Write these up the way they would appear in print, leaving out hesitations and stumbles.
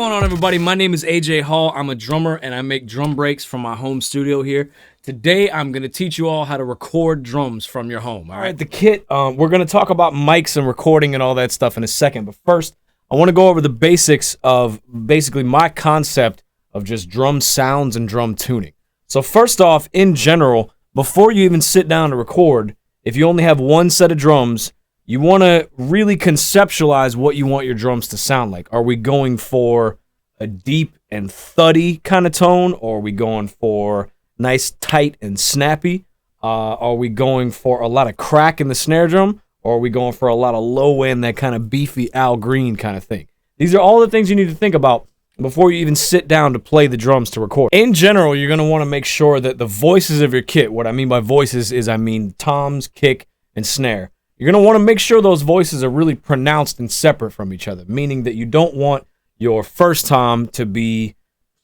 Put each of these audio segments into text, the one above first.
going on, everybody? My name is AJ Hall. I'm a drummer and I make drum breaks from my home studio here. Today, I'm going to teach you all how to record drums from your home. All right, the kit, we're going to talk about mics and recording and all that stuff in a second. But first, I want to go over the basics of basically my concept of just drum sounds and drum tuning. So first off, in general, before you even sit down to record, if you only have one set of drums, you want to really conceptualize what you want your drums to sound like. Are we going for a deep and thuddy kind of tone? Or are we going for nice, tight, and snappy? Are we going for a lot of crack in the snare drum? Or are we going for a lot of low end, that kind of beefy Al Green kind of thing? These are all the things you need to think about before you even sit down to play the drums to record. In general, you're going to want to make sure that the voices of your kit, what I mean by voices is I mean toms, kick, and snare. You're going to want to make sure those voices are really pronounced and separate from each other, meaning that you don't want your first tom to be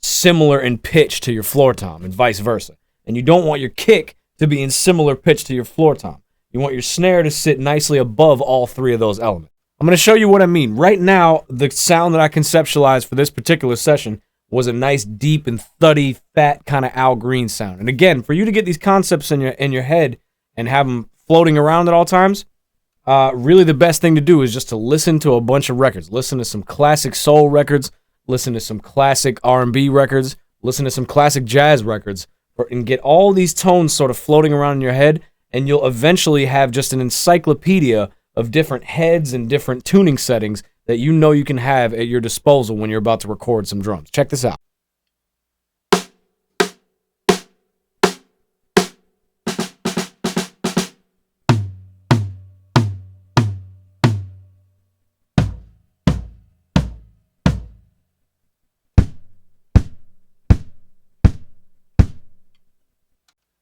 similar in pitch to your floor tom and vice versa. And you don't want your kick to be in similar pitch to your floor tom. You want your snare to sit nicely above all three of those elements. I'm going to show you what I mean. Right now, the sound that I conceptualized for this particular session was a nice, deep and thuddy, fat kind of Al Green sound. And again, for you to get these concepts in your head and have them floating around at all times, really the best thing to do is just to listen to a bunch of records. Listen to some classic soul records, listen to some classic R&B records, listen to some classic jazz records, and get all these tones sort of floating around in your head, and you'll eventually have just an encyclopedia of different heads and different tuning settings that you know you can have at your disposal when you're about to record some drums. Check this out.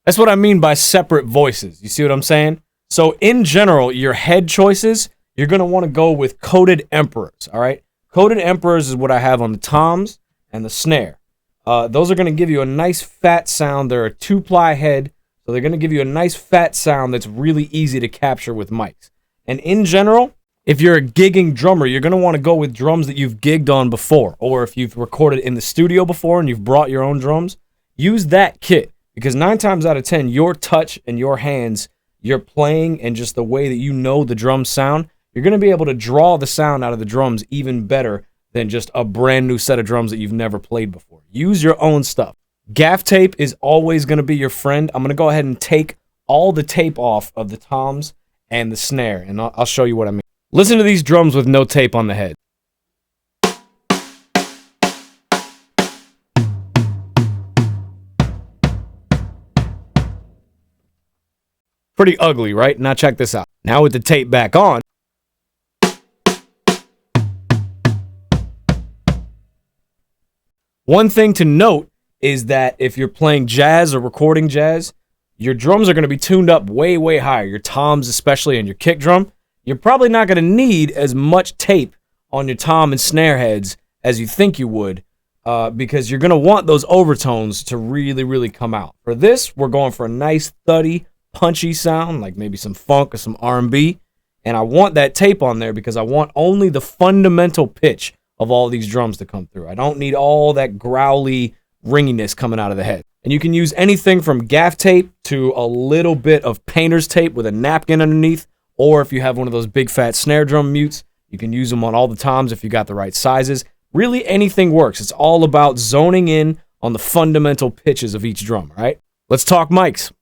That's what I mean by separate voices. You see what I'm saying? So in general, your head choices, you're going to want to go with coated emperors, all right? Coated emperors is what I have on the toms and the snare. Those are going to give you a nice fat sound. They're a 2-ply head, so they're going to give you a nice fat sound that's really easy to capture with mics. And in general, if you're a gigging drummer, you're going to want to go with drums that you've gigged on before, or if you've recorded in the studio before and you've brought your own drums, use that kit. Because 9 times out of 10, your touch and your hands, your playing, and just the way that you know the drums sound, you're going to be able to draw the sound out of the drums even better than just a brand new set of drums that you've never played before. Use your own stuff. Gaff tape is always going to be your friend. I'm going to go ahead and take all the tape off of the toms and the snare, and I'll show you what I mean. Listen to these drums with no tape on the head. Pretty ugly, right? Now check this out. Now with the tape back on, one thing to note is that if you're playing jazz or recording jazz, your drums are going to be tuned up way, way higher. Your toms especially and your kick drum. You're probably not going to need as much tape on your tom and snare heads as you think you would because you're going to want those overtones to really, really come out. For this, we're going for a nice, thuddy, punchy sound, like maybe some funk or some R&B, and I want that tape on there because I want only the fundamental pitch of all these drums to come through. I don't need all that growly ringiness coming out of the head. And you can use anything from gaff tape to a little bit of painter's tape with a napkin underneath, or if you have one of those big fat snare drum mutes, you can use them on all the toms if you got the right sizes. Really, anything works. It's all about zoning in on the fundamental pitches of each drum, all right? Let's talk mics.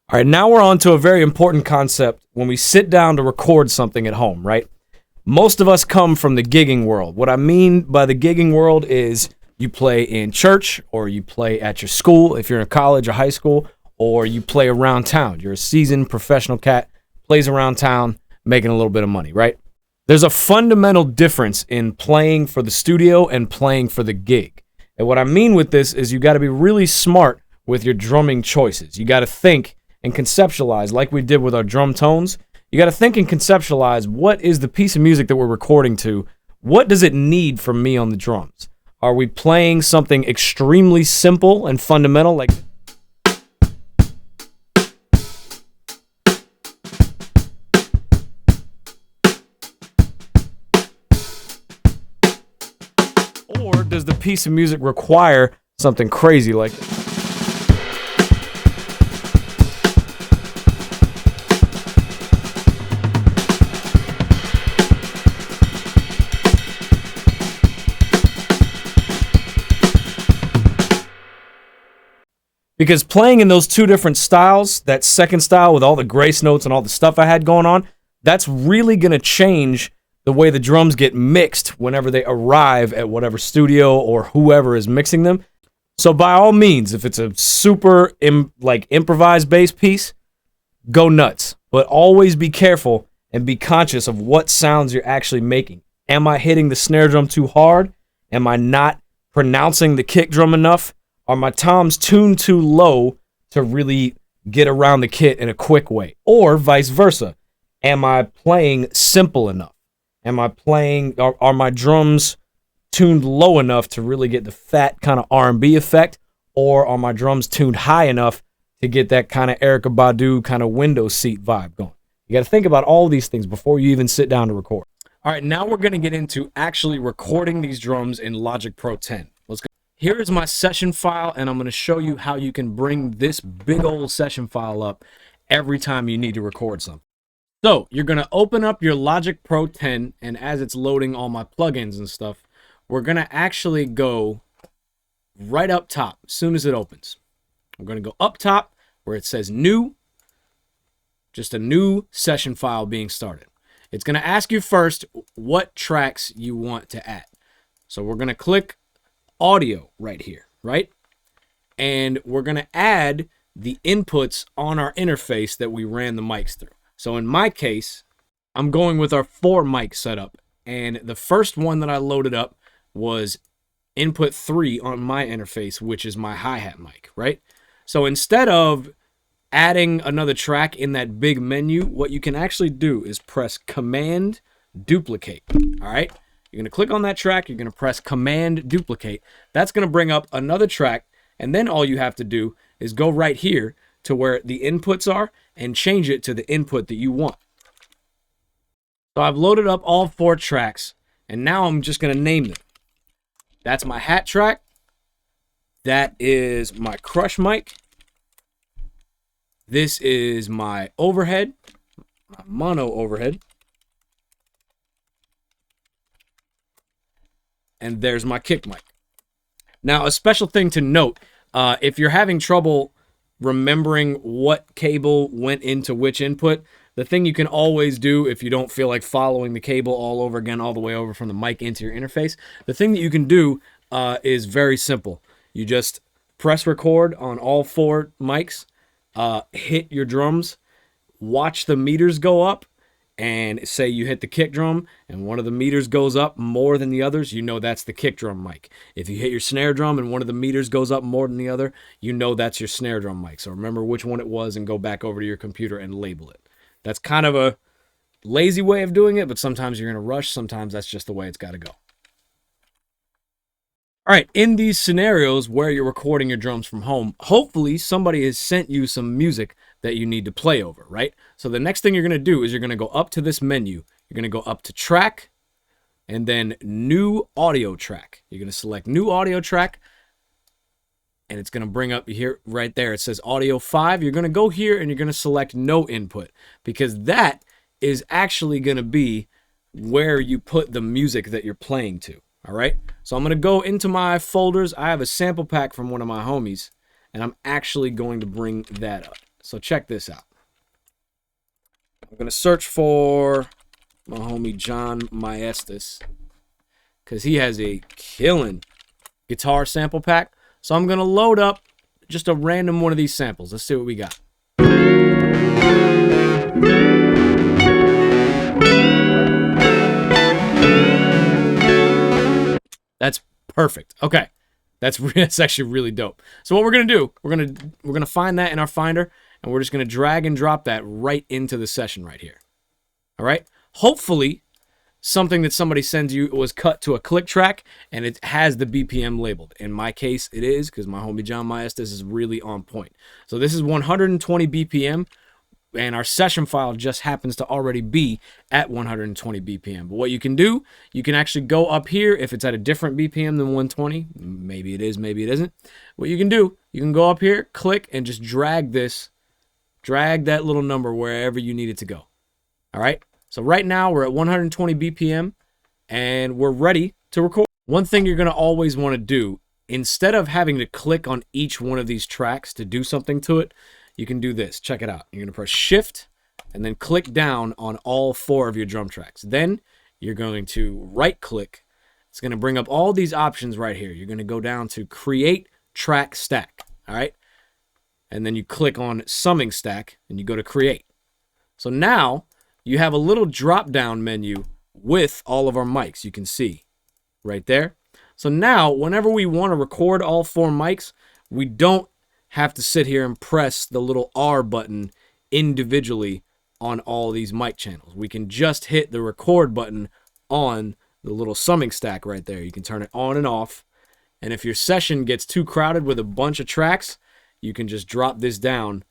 All right, now we're on to a very important concept when we sit down to record something at home, right? Most of us come from the gigging world. What I mean by the gigging world is you play in church, or you play at your school if you're in college or high school, or you play around town. You're a seasoned professional cat, plays around town, making a little bit of money, right? There's a fundamental difference in playing for the studio and playing for the gig. And what I mean with this is you got to be really smart with your drumming choices. You got to think and conceptualize, like we did with our drum tones. You got to think and conceptualize, what is the piece of music that we're recording to? What does it need from me on the drums? Are we playing something extremely simple and fundamental, like does the piece of music require something crazy like this? Because playing in those two different styles, that second style with all the grace notes and all the stuff I had going on, that's really going to change the way the drums get mixed whenever they arrive at whatever studio or whoever is mixing them. So by all means, if it's a super improvised bass piece, go nuts. But always be careful and be conscious of what sounds you're actually making. Am I hitting the snare drum too hard? Am I not pronouncing the kick drum enough? Are my toms tuned too low to really get around the kit in a quick way? Or vice versa. Am I playing simple enough? Are my drums tuned low enough to really get the fat kind of R&B effect? Or are my drums tuned high enough to get that kind of Erykah Badu kind of window seat vibe going? You got to think about all these things before you even sit down to record. All right, now we're going to get into actually recording these drums in Logic Pro 10. Let's go. Here is my session file, and I'm going to show you how you can bring this big old session file up every time you need to record something. So you're going to open up your Logic Pro 10, and as it's loading all my plugins and stuff, we're going to actually go right up top as soon as it opens. We're going to go up top where it says new, just a new session file being started. It's going to ask you first what tracks you want to add. So we're going to click audio right here, right? And we're going to add the inputs on our interface that we ran the mics through. So in my case, I'm going with our 4 mic setup, and the first one that I loaded up was input 3 on my interface, which is my hi-hat mic, right? So instead of adding another track in that big menu, what you can actually do is press Command Duplicate, all right? You're going to click on that track, you're going to press Command Duplicate. That's going to bring up another track, and then all you have to do is go right here to where the inputs are and change it to the input that you want. So I've loaded up all 4 tracks, and now I'm just going to name them. That's my hat track. That is my crush mic. This is my overhead, my mono overhead. And there's my kick mic. Now, a special thing to note, if you're having trouble remembering what cable went into which input, the thing you can always do if you don't feel like following the cable all over again, all the way over from the mic into your interface, the thing that you can do is very simple. You just press record on all 4 mics, hit your drums, watch the meters go up, and say you hit the kick drum and one of the meters goes up more than the others, you know that's the kick drum mic. If you hit your snare drum and one of the meters goes up more than the other, you know that's your snare drum mic. So remember which one it was and go back over to your computer and label it. That's kind of a lazy way of doing it, but sometimes you're in a rush. Sometimes that's just the way it's got to go. All right, in these scenarios where you're recording your drums from home, hopefully somebody has sent you some music that you need to play over, right? So the next thing you're going to do is you're going to go up to this menu. You're going to go up to track and then new audio track. You're going to select new audio track, and it's going to bring up here right there. It says audio 5. You're going to go here and you're going to select no input, because that is actually going to be where you put the music that you're playing to. All right, so I'm going to go into my folders. I have a sample pack from one of my homies, and I'm actually going to bring that up. So check this out. I'm going to search for my homie John Maestas, because he has a killing guitar sample pack. So I'm going to load up just a random one of these samples. Let's see what we got. That's perfect. Okay, that's actually really dope. So what we're gonna do, we're gonna find that in our Finder, and we're just gonna drag and drop that right into the session right here. All right. Hopefully, something that somebody sends you was cut to a click track and it has the BPM labeled. In my case, it is, because my homie John Maestas is really on point. So this is 120 BPM. and our session file just happens to already be at 120 BPM. But what you can do, you can actually go up here if it's at a different BPM than 120. Maybe it is, maybe it isn't. What you can do, you can go up here, click, and just drag that little number wherever you need it to go. All right? So right now we're at 120 BPM, and we're ready to record. One thing you're going to always want to do, instead of having to click on each one of these tracks to do something to it, you can do this. Check it out. You're going to press Shift and then click down on all 4 of your drum tracks. Then you're going to right click. It's going to bring up all these options right here. You're going to go down to Create Track Stack. All right. And then you click on Summing Stack and you go to Create. So now you have a little drop down menu with all of our mics. You can see right there. So now whenever we want to record all 4 mics, we don't have to sit here and press the little R button individually on all these mic channels. We can just hit the record button on the little summing stack right there. You can turn it on and off. And if your session gets too crowded with a bunch of tracks, you can just drop this down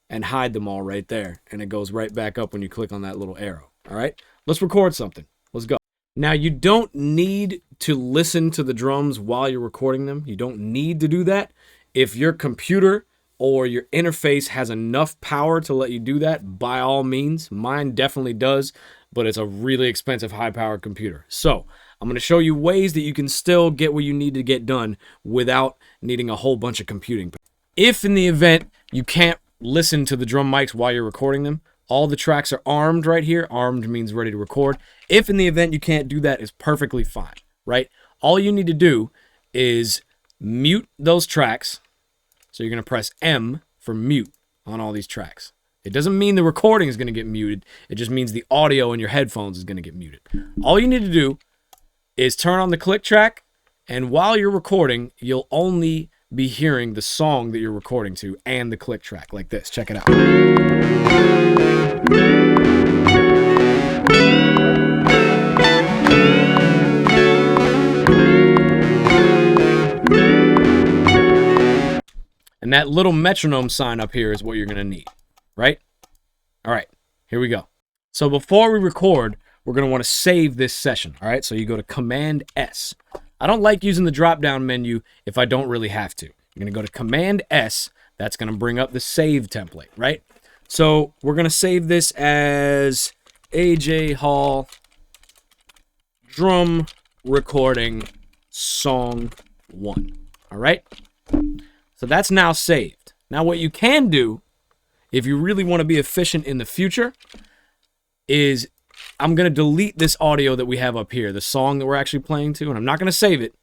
and hide them all right there. And it goes right back up when you click on that little arrow. All right, let's record something. Let's go. Now, you don't need to listen to the drums while you're recording them. You don't need to do that. If your computer or your interface has enough power to let you do that, by all means. Mine definitely does, but it's a really expensive, high-powered computer. So I'm going to show you ways that you can still get what you need to get done without needing a whole bunch of computing. If in the event you can't listen to the drum mics while you're recording them, all the tracks are armed right here. Armed means ready to record. If in the event you can't do that, it's perfectly fine, right? All you need to do is mute those tracks. So you're going to press M for mute on all these tracks. It doesn't mean the recording is going to get muted. It just means the audio in your headphones is going to get muted. All you need to do is turn on the click track, and while you're recording, you'll only be hearing the song that you're recording to and the click track like this. Check it out. And that little metronome sign up here is what you're going to need, right? All right, here we go. So before we record, we're going to want to save this session, all right? So you go to Command S. I don't like using the drop-down menu if I don't really have to. You're going to go to Command S. That's going to bring up the save template, right? So we're going to save this as AJ Hall Drum Recording Song 1, all right? So that's now saved. Now what you can do, if you really want to be efficient in the future, is I'm going to delete this audio that we have up here, the song that we're actually playing to, and I'm not going to save it.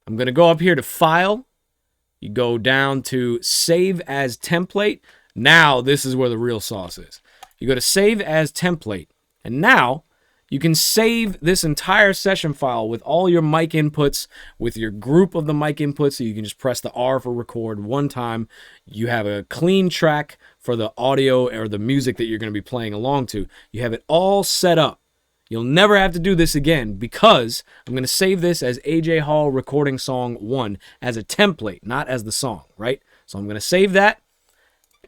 I'm going to go up here to File. You go down to Save as Template. Now this is where the real sauce is. You go to Save as Template, and now you can save this entire session file with all your mic inputs, with your group of the mic inputs, so you can just press the R for record one time. You have a clean track for the audio or the music that you're going to be playing along to. You have it all set up. You'll never have to do this again because I'm going to save this as AJ Hall Recording Song 1 as a template, not as the song, right? So I'm going to save that,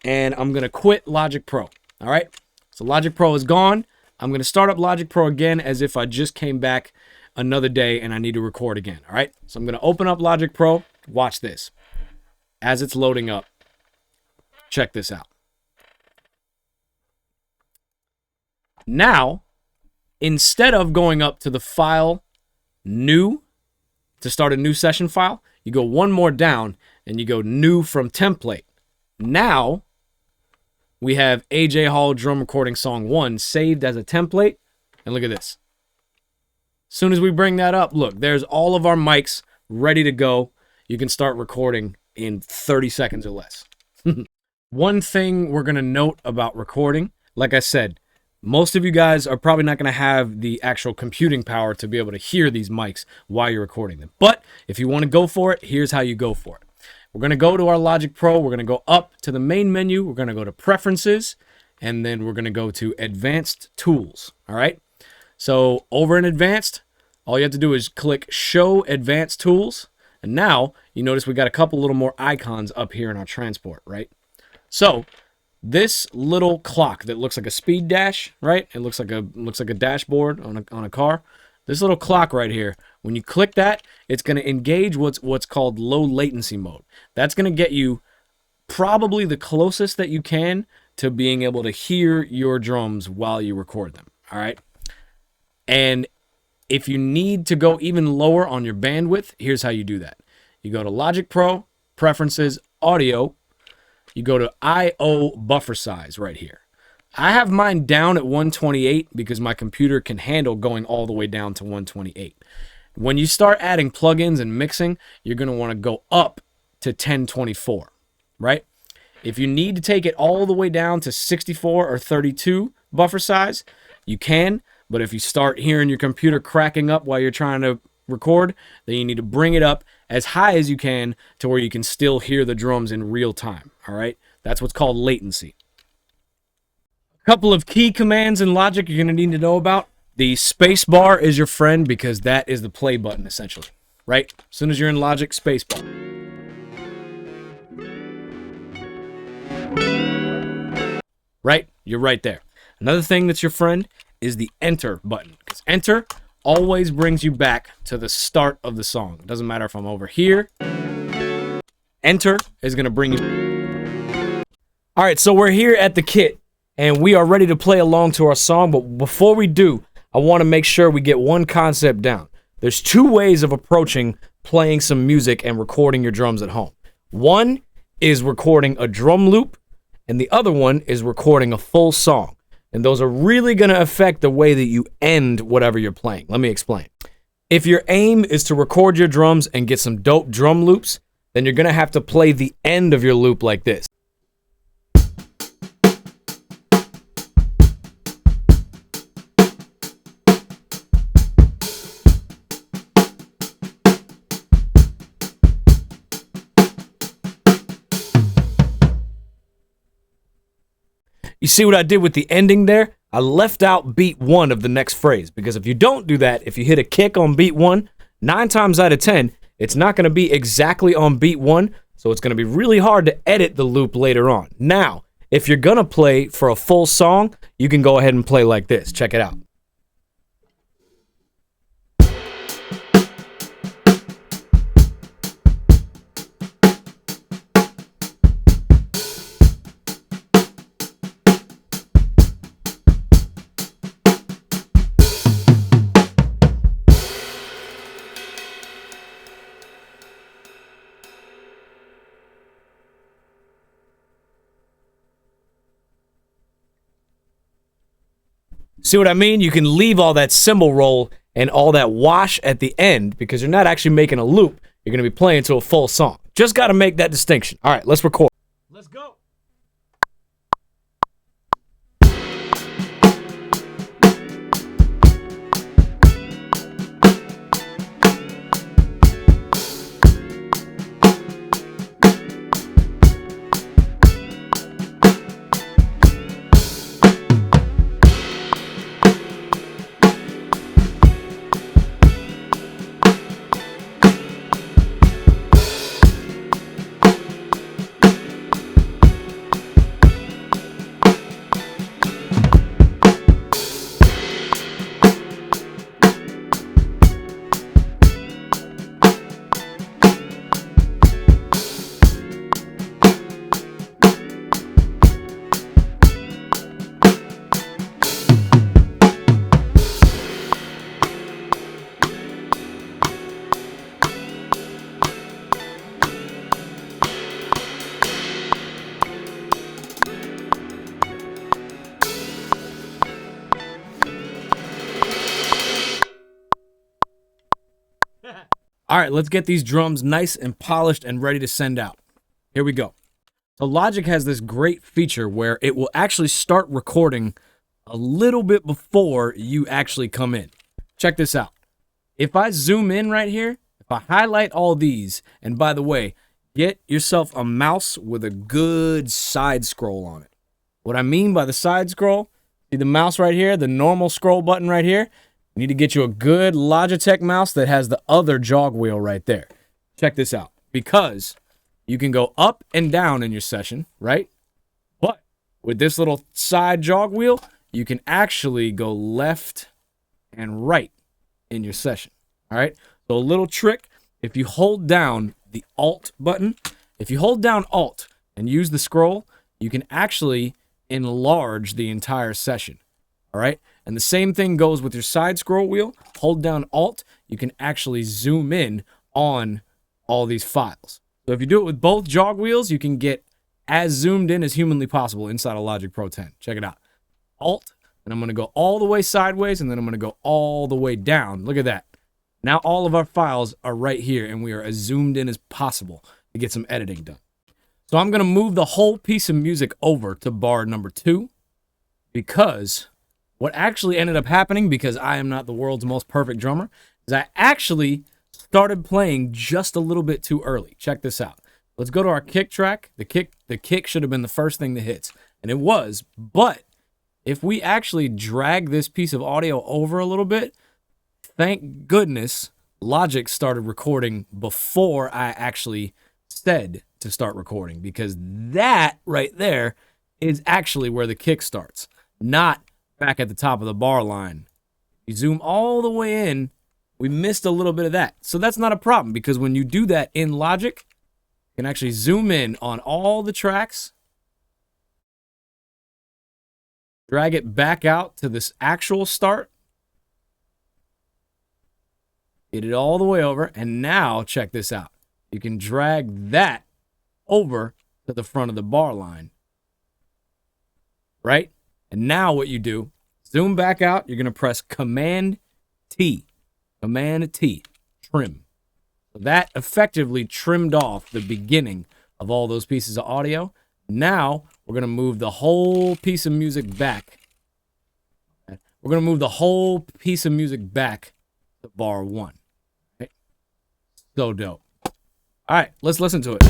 and I'm going to quit Logic Pro, all right? So Logic Pro is gone. I'm going to start up Logic Pro again as if I just came back another day and I need to record again, all right? So I'm going to open up Logic Pro. Watch this. As it's loading up, check this out. Now, instead of going up to the File, New, to start a new session file, you go one more down and you go New from Template. Now, we have AJ Hall Drum Recording Song 1 saved as a template. And look at this. As soon as we bring that up, look, there's all of our mics ready to go. You can start recording in 30 seconds or less. One thing we're going to note about recording, like I said, most of you guys are probably not going to have the actual computing power to be able to hear these mics while you're recording them. But if you want to go for it, here's how you go for it. We're going to go to our Logic Pro. We're going to go up to the main menu. We're going to go to Preferences, and then we're going to go to Advanced Tools. All right? So over in Advanced, all you have to do is click Show Advanced Tools. And now you notice we got a couple little more icons up here in our transport, right? So this little clock that looks like a speed dash, right? It looks like a dashboard on a car. This little clock right here, when you click that, it's going to engage what's called low latency mode. That's going to get you probably the closest that you can to being able to hear your drums while you record them, all right? And if you need to go even lower on your bandwidth, here's how you do that. You go to Logic Pro, Preferences, Audio. You go to I/O buffer size right here. I have mine down at 128 because my computer can handle going all the way down to 128. When you start adding plugins and mixing, you're going to want to go up to 1024, right? If you need to take it all the way down to 64 or 32 buffer size, you can. But if you start hearing your computer cracking up while you're trying to record, then you need to bring it up as high as you can to where you can still hear the drums in real time, all right? That's what's called latency. A couple of key commands in Logic you're going to need to know about. The space bar is your friend because that is the play button, essentially, right? As soon as you're in Logic, space bar. Right? You're right there. Another thing that's your friend is the enter button, because enter always brings you back to the start of the song. It doesn't matter if I'm over here. Enter is going to bring you. All right, so we're here at the kit, and we are ready to play along to our song. But before we do, I want to make sure we get one concept down. There's two ways of approaching playing some music and recording your drums at home. One is recording a drum loop, and the other one is recording a full song. And those are really going to affect the way that you end whatever you're playing. Let me explain. If your aim is to record your drums and get some dope drum loops, then you're going to have to play the end of your loop like this. You see what I did with the ending there? I left out beat 1 of the next phrase, because if you don't do that, if you hit a kick on beat 1, 9 times out of 10, it's not going to be exactly on beat 1, so it's going to be really hard to edit the loop later on. Now, if you're going to play for a full song, you can go ahead and play like this. Check it out. See what I mean? You can leave all that cymbal roll and all that wash at the end because you're not actually making a loop. You're going to be playing to a full song. Just got to make that distinction. All right, let's record. Let's go. All right, let's get these drums nice and polished and ready to send out. Here we go. So Logic has this great feature where it will actually start recording a little bit before you actually come in. Check this out. If I zoom in right here, if I highlight all these, and by the way, get yourself a mouse with a good side scroll on it. What I mean by the side scroll, see the mouse right here, the normal scroll button right here? You need to get you a good Logitech mouse that has the other jog wheel right there. Check this out. Because you can go up and down in your session, right? But With this little side jog wheel, you can actually go left and right in your session. All right. So a little trick, if you hold down the Alt button, if you hold down Alt and use the scroll, you can actually enlarge the entire session. All right. And the same thing goes with your side scroll wheel. Hold down Alt, you can actually zoom in on all these files. So if you do it with both jog wheels, you can get as zoomed in as humanly possible inside of Logic Pro 10. Check it out. Alt, and I'm going to go all the way sideways, and then I'm going to go all the way down. Look at that. Now all of our files are right here, and we are as zoomed in as possible to get some editing done. So I'm going to move the whole piece of music over to bar number 2, because what actually ended up happening, because I am not the world's most perfect drummer, is I actually started playing just a little bit too early. Check this out. Let's go to our kick track. The kick should have been the first thing that hits, and it was, but if we actually drag this piece of audio over a little bit, thank goodness Logic started recording before I actually said to start recording, because that right there is actually where the kick starts, not back at the top of the bar line. You zoom all the way in, we missed a little bit of that. So that's not a problem, because when you do that in Logic, you can actually zoom in on all the tracks, drag it back out to this actual start, get it all the way over, and now check this out. You can drag that over to the front of the bar line, right? And now what you do, zoom back out, you're going to press Command T, trim. So that effectively trimmed off the beginning of all those pieces of audio. Now we're going to move the whole piece of music back. We're going to move the whole piece of music back to bar 1. Okay? So dope. All right, let's listen to it.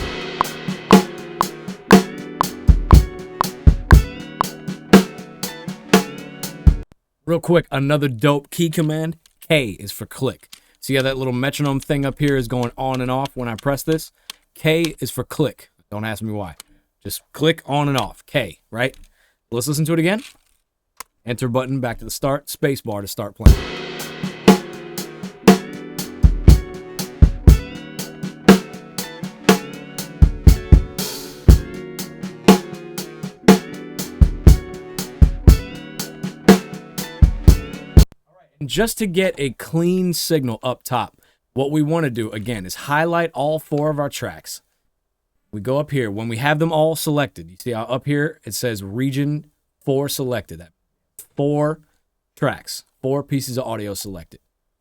Real quick, another dope key command. K is for click. See how that little metronome thing up here is going on and off when I press this? K is for click. Don't ask me why. Just click on and off. K, right? Let's listen to it again. Enter button, back to the start. Space bar to start playing. And just to get a clean signal up top, what we want to do, again, is highlight all 4 of our tracks. We go up here. When we have them all selected, you see how up here it says region 4 selected. That 4 tracks, 4 pieces of audio selected.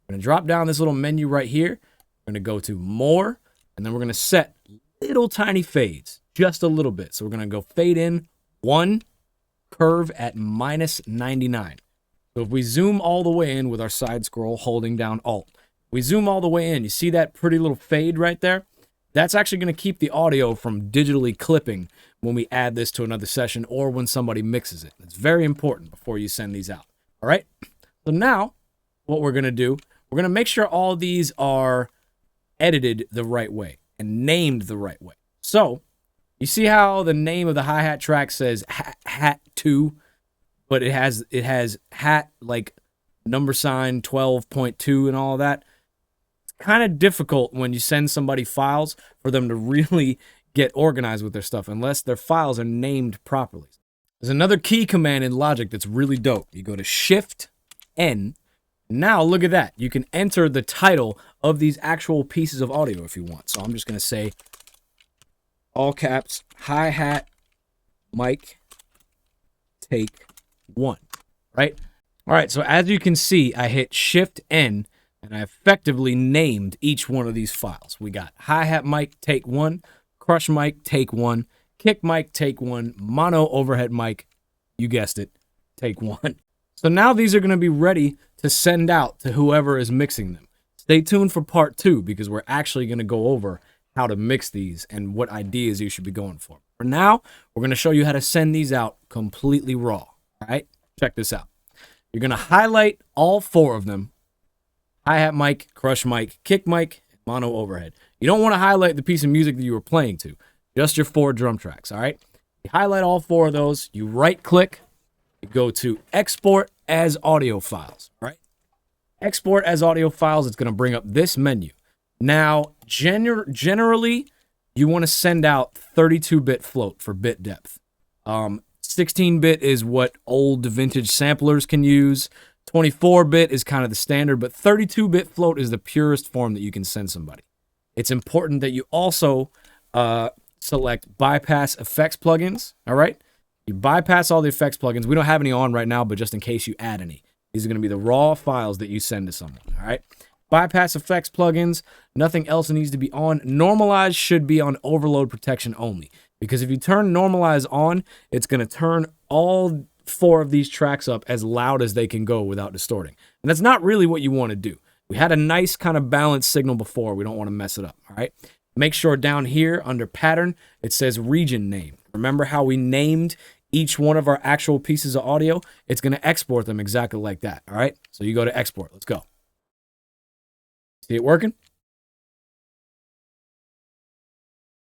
We're going to drop down this little menu right here. We're going to go to more, and then we're going to set little tiny fades, just a little bit. So we're going to go fade in 1, curve at -99. So if we zoom all the way in with our side scroll holding down Alt, we zoom all the way in, you see that pretty little fade right there? That's actually going to keep the audio from digitally clipping when we add this to another session or when somebody mixes it. It's very important before you send these out. All right? So now what we're going to do, we're going to make sure all these are edited the right way and named the right way. So you see how the name of the hi-hat track says hat 2, but it has hat like number sign 12.2 and all of that. It's kind of difficult when you send somebody files for them to really get organized with their stuff unless their files are named properly. There's another key command in Logic that's really dope. You go to Shift N. Now look at that. You can enter the title of these actual pieces of audio if you want. So I'm just going to say all caps hi-hat mic take 1, right? All right, so as you can see, I hit Shift N and I effectively named each one of these files. We got hi-hat mic take 1, crush mic take 1, kick mic take 1, mono overhead mic, you guessed it, take 1. So now these are going to be ready to send out to whoever is mixing them. Stay tuned for part 2 because we're actually going to go over how to mix these and what ideas you should be going for. For now, we're going to show you how to send these out completely raw. All right, check this out. You're going to highlight all 4 of them. Hi-hat mic, crush mic, kick mic, mono overhead. You don't want to highlight the piece of music that you were playing to, just your 4 drum tracks, all right? You highlight all 4 of those, you right click, you go to export as audio files, right? Export as audio files, it's going to bring up this menu. Now, generally, you want to send out 32-bit float for bit depth. 16-bit is what old vintage samplers can use. 24-bit is kind of the standard, but 32-bit float is the purest form that you can send somebody. It's important that you also select bypass effects plugins, all right? You bypass all the effects plugins. We don't have any on right now, but just in case you add any. These are going to be the raw files that you send to someone, all right? Bypass effects plugins, nothing else needs to be on. Normalize should be on overload protection only, because if you turn normalize on, it's going to turn all 4 of these tracks up as loud as they can go without distorting. And that's not really what you want to do. We had a nice kind of balanced signal before. We don't want to mess it up, all right? Make sure down here under pattern, it says region name. Remember how we named each one of our actual pieces of audio? It's going to export them exactly like that, all right? So you go to export. Let's go. See it working?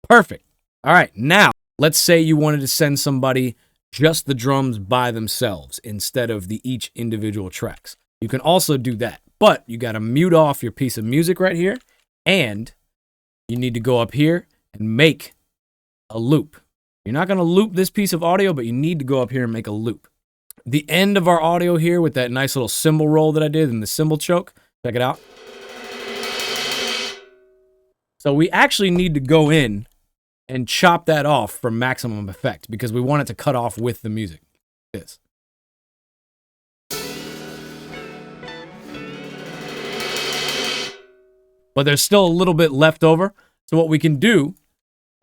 Perfect. All right, now let's say you wanted to send somebody just the drums by themselves instead of the each individual tracks. You can also do that, but you got to mute off your piece of music right here, and you need to go up here and make a loop. You're not going to loop this piece of audio, but you need to go up here and make a loop. The end of our audio here with that nice little cymbal roll that I did and the cymbal choke, check it out. So we actually need to go in and chop that off for maximum effect because we want it to cut off with the music. This. But there's still a little bit left over. So what we can do,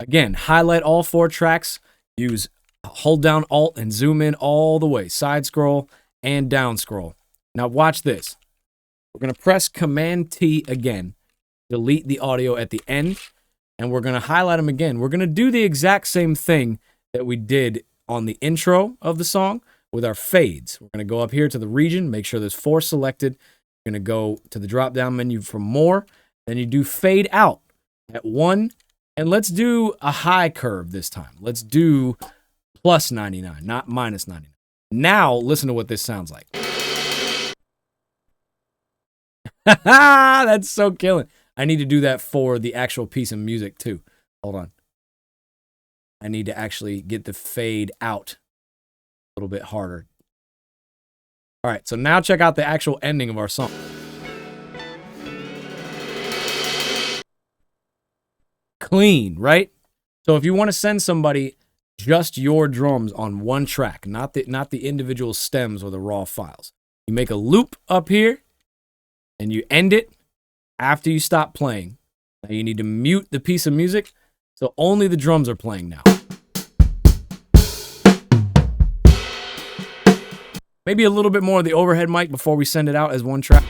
again, highlight all 4 tracks, hold down Alt and zoom in all the way, side scroll and down scroll. Now watch this. We're going to press Command T again, delete the audio at the end, and we're going to highlight them again. We're going to do the exact same thing that we did on the intro of the song with our fades. We're going to go up here to the region, make sure there's 4 selected. We're going to go to the drop-down menu for more. Then you do fade out at 1. And let's do a high curve this time. Let's do plus 99, not minus 99. Now, listen to what this sounds like. That's so killing. I need to do that for the actual piece of music too. Hold on. I need to actually get the fade out a little bit harder. All right, so now check out the actual ending of our song. Clean, right? So if you want to send somebody just your drums on one track, not the individual stems or the raw files, you make a loop up here and you end it after you stop playing. Now you need to mute the piece of music so only the drums are playing now. Maybe a little bit more of the overhead mic before we send it out as one track.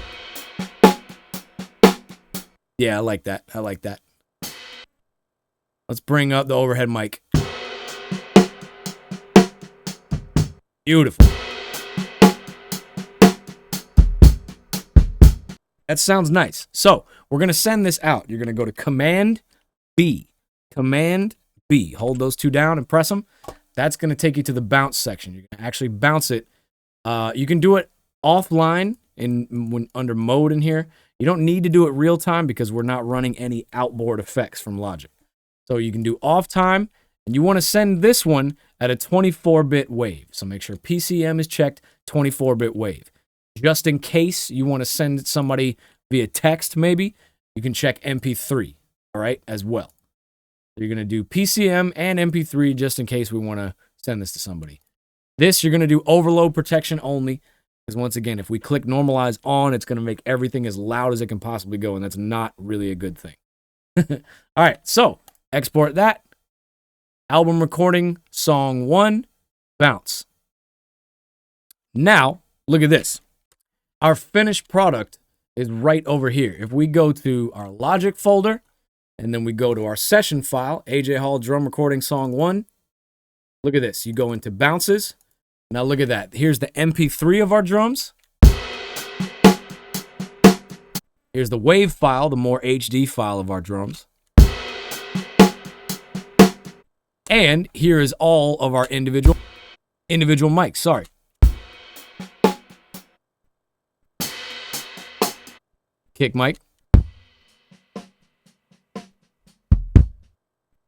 Yeah, I like that. I like that. Let's bring up the overhead mic. Beautiful. That sounds nice. So we're going to send this out. You're going to go to Command B. Command B. Hold those 2 down and press them. That's going to take you to the bounce section. You're going to actually bounce it. You can do it offline under mode in here. You don't need to do it real time because we're not running any outboard effects from Logic. So you can do off time, and you want to send this one at a 24-bit wave. So make sure PCM is checked, 24-bit wave. Just in case you want to send somebody via text, maybe, you can check MP3, all right, as well. So you're going to do PCM and MP3 just in case we want to send this to somebody. This, you're going to do overload protection only, because once again, if we click normalize on, it's going to make everything as loud as it can possibly go, and that's not really a good thing. All right, so export that. Album recording, song 1, bounce. Now, look at this. Our finished product is right over here. If we go to our Logic folder, and then we go to our session file, AJ Hall drum recording song 1, look at this. You go into bounces. Now look at that. Here's the MP3 of our drums. Here's the wave file, the more HD file of our drums. And here is all of our individual mics. Sorry. Kick mic.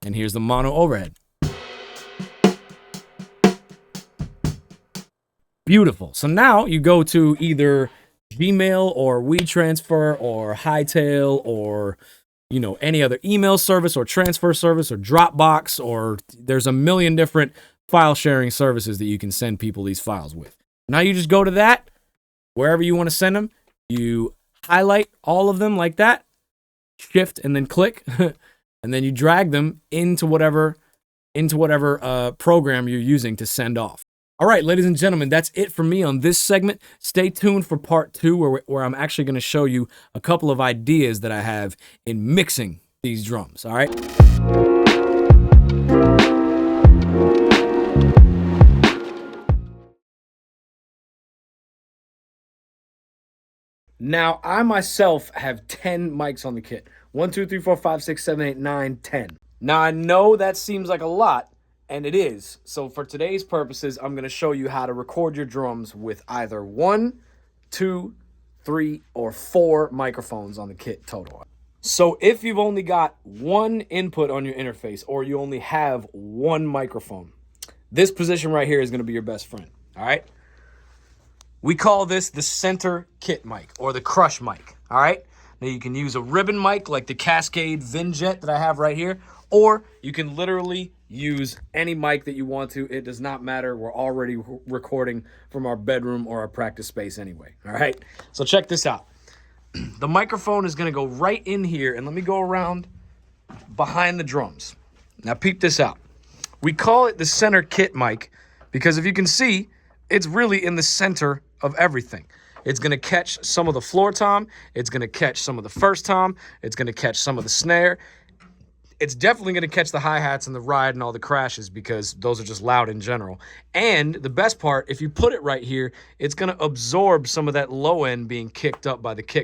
And here's the mono overhead. Beautiful. So now you go to either Gmail or WeTransfer or Hightail or, you know, any other email service or transfer service or Dropbox, or there's a million different file sharing services that you can send people these files with. Now you just go to that, wherever you want to send them, you highlight all of them like that, shift and then click, and then you drag them into whatever program you're using to send off. All right, ladies and gentlemen, that's it for me on this segment. Stay tuned for part 2, where I'm actually going to show you a couple of ideas that I have in mixing these drums, all right? Now, I myself have 10 mics on the kit. 1, 2, 3, 4, 5, 6, 7, 8, 9, 10. Now, I know that seems like a lot, and it is. So for today's purposes, I'm going to show you how to record your drums with either 1, 2, 3, or 4 microphones on the kit total. So if you've only got one input on your interface, or you only have one microphone, this position right here is going to be your best friend, all right? We call this the center kit mic, or the crush mic, all right? Now you can use a ribbon mic like the Cascade Vinjet that I have right here, or you can literally use any mic that you want to. It does not matter. We're already recording from our bedroom or our practice space anyway, all right? So check this out. The microphone is going to go right in here, and let me go around behind the drums. Now peep this out. We call it the center kit mic because if you can see, it's really in the center of everything. It's going to catch some of the floor tom. It's going to catch some of the first tom. It's going to catch some of the snare. It's definitely going to catch the hi-hats and the ride and all the crashes because those are just loud in general. And the best part, if you put it right here, it's going to absorb some of that low end being kicked up by the kick.